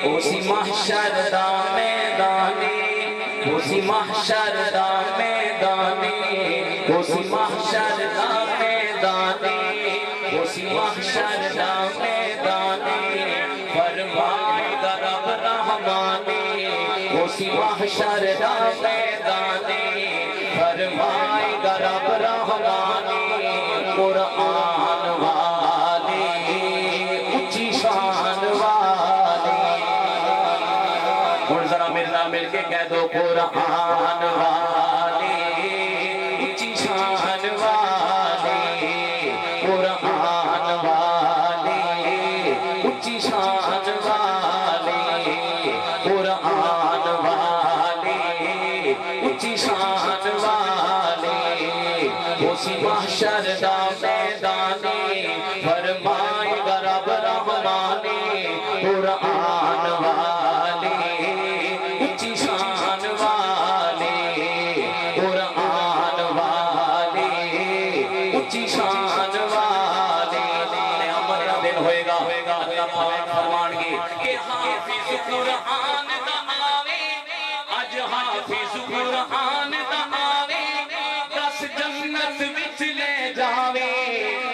اسی محشر دا میدانے اسی محشر دا میدانے اسی محشر دا میدانے اسی محشر دا میدانے فرمائے گا رب رحمانے اسی محشر دا میدانے فرمائے گا رب رحمانے قرآن والے اونچی شان والے اور ذرا میرے نام مل کے کہہ دو قرآن والے اونچی شان والے قرآن والے اونچی شان والے قرآن والے اونچی شان والے اسی محشر دا میدانے فرمائے گا رب رحمانے قرآن والے اونچی شان والے قرآن والے اونچی شان والے قیامت کا دن ہوئے گا اللہ پاک فرمان گے کہ حافظ قرآن دا آوے اج حافظ قرآن دا آوے دس جنت وچ لے جاوے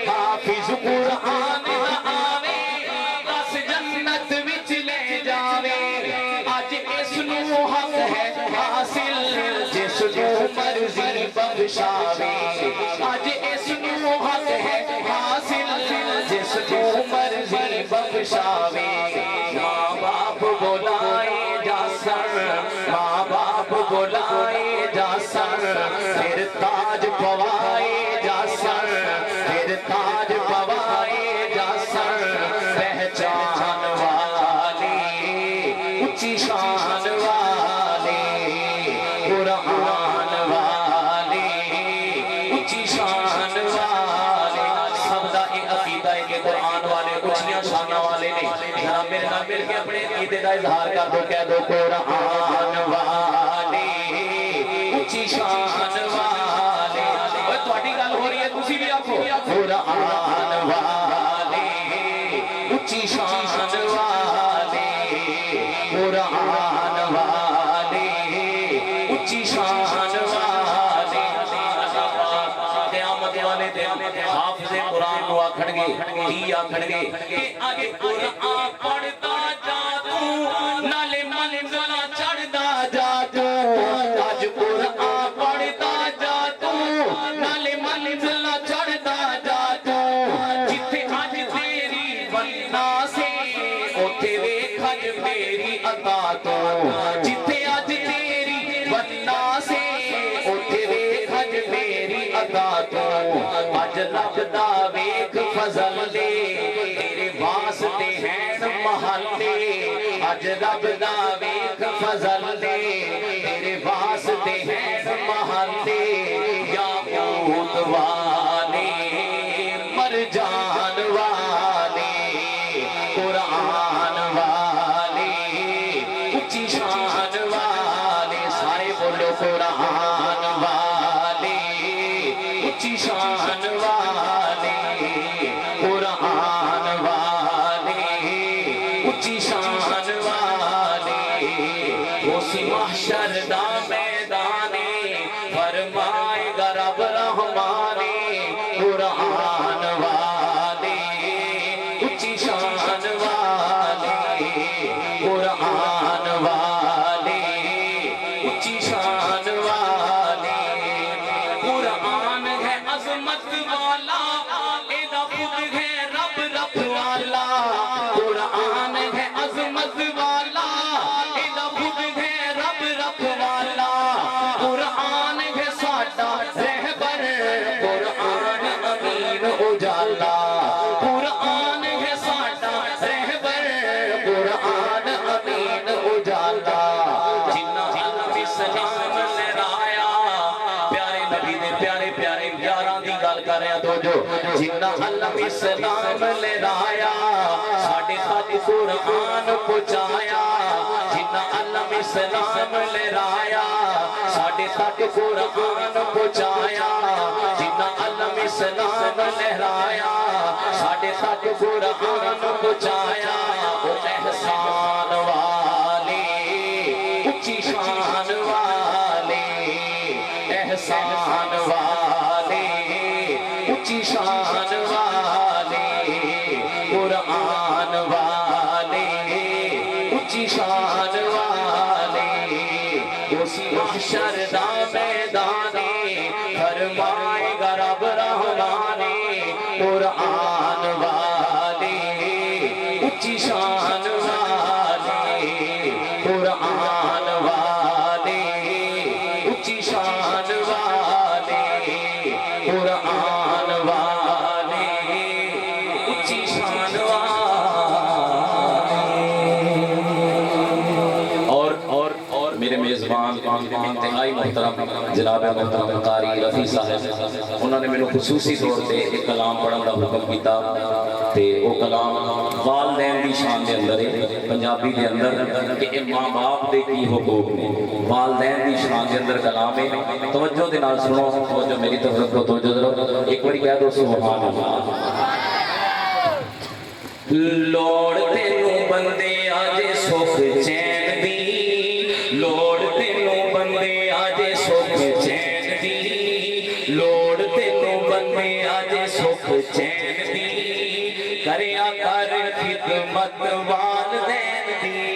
حافظ قرآن دا آوے دس جنت وچ لے جاوے اج اس نو حق ہے حاصل جس نو مرضی بخشاوے اج اس نو حق ہے حاصل جس نو مرضی بخشاوے ماں باپ بلائے جاسن ماں باپ بلائے جاسن پھر تاج پوائے جاسن پھر تاج پوائے جاسن پہچان والے اونچی شان والے قرآن والے اونچی شان والے سب دا یہ عقیدہ ہے کہ قرآن والے اونچیاں شاناں والے نہیں ذرا میرے نام مل کے اپنے عقیدے دا اظہار کر دو کہہ دو قرآن والے اونچی شان والے اوے تہاڈی گل ہو رہی ہے تسی بھی آکھو قرآن والے اونچی شان والے قرآن والے اونچی شان والے قیامت والے دن حافظ قرآن نو آکھن گے کی آکھن گے کہ آگے قرآن پڑھدا جا تو نالے منزلاں چڑھدا جا تو اج قرآن پڑھدا جا تو نالے منزلاں چڑھدا جا تو جتھے اج تیری بننا سے اوتھے ویکھ اج میری عطا تو جتھے اج تیری بننا سے اوتھے ویکھ اج میری عطا تو اج رب دا ویکھ فضل دے تیرے واسطے ہیں محلے اج رب دا ویکھ فضل دے تیرے واسطے ہیں محلے یاقوت والے مرجان والے قرآن والے اونچی شان والے سارے بولو قرآن والے اونچی شان والے قرآن والے اونچی شان والے اسی محشر دا میدانے فرمائے گا رب رحمانے قرآن والے اونچی شان والے قرآن والے اونچی شان والے قرآن ہے عظمت والا ایدہ خود ہے رب رب والا قرآن ہے عظمت والا ایدہ خود ہے رب رب والا قرآن ہے ساڈا رہبر قرآن امین اجالا قرآن ہے ساڈا رہبر قرآن امین اجالا جنہ اسلام لہرایا پیارے نبی دے پیارے پیارے یاراں دی گل کر رہے ہیں تو جو جنہ اسلام لہرایا ساڈے تک قرآن پہنچایا جنہ اسلام لہرایا ساڈے تک قرآن پہنچایا جنہ اسلام لہرایا ساڈے تک قرآن پہنچایا وہ احسان والا اچھی شان والے اس محشر دا میدانے فرمائے گا رب رحمانے قرآن والے اچھی شان والے قرآن والے اچھی شان والے قرآن والے اچھی شان والے اور میرے میزبان انتہائی محترم جناب محترم قاری رفیع صاحب انہوں نے میں خصوصی طور پہ ایک کلام پڑھن کا حکم کیتا تے وہ کلام والدین دی شان دے اندر ہے پنجابی دے اندر کہ ماں باپ دے کی حقوق نے والدین دی شان دے اندر کلام ہے توجہ دے نال سنو توجہ میری طرف کو توجہ ذرا ایک بار کہہ دو سبحان اللہ لوڑ تینوں بندے آجے سکھ چین دی لوڑ تینوں بندے آجے سکھ چین دی لوڑ تینوں بندے آجے سکھ چین دی کریا کر خدمت والدین دی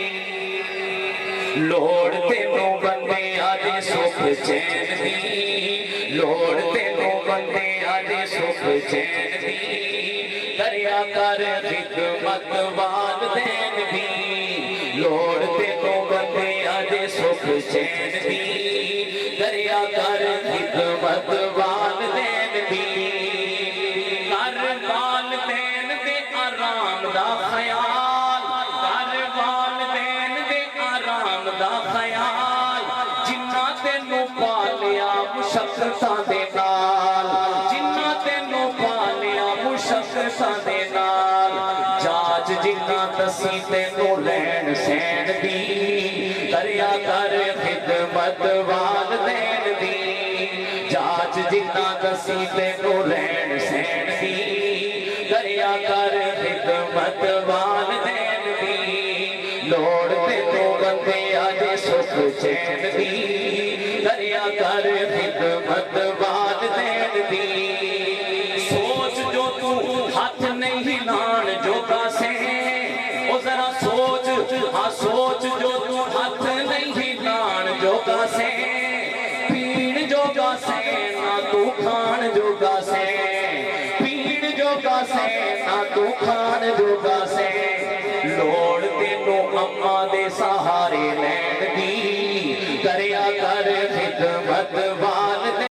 لوڑ تینوں بندے آجے سکھ چین دی لوڑ تینوں بندے آجے سکھ چین دی کریا کر خدمت والدین دی لوڑ تینوں بندے آجے سکھ چین دی کریا کر خدمت والدین دی کر والدین دے آرام دا خیال کر والدین دے آرام دا خیال جنہ تینوں پالیا مشقتاں دے نال جنہ تینوں پالیا مشقتاں دے نال جاج جنہ دسی تینوں لین سین دی کریا کر خدمت والدین دی جاج جنہ دسی تینوں لین سین دی کریا کر خدمت والدین دی لوڑ تینوں بندے آجے سکھ چین دی کریا کر خدمت والدین دی سوچ جو تو ہاتھ نہیں لان جو کاسے او ذرا سوچ ہاں سوچ جو تو ہاتھ نہیں لان جو کاسے پین جو کاسے نہ تو کھان جو کاسے پین جو کاسے نہ تو کھان جو کاسے لوڑ تینوں اماں دے سہارے لین دی کریا کر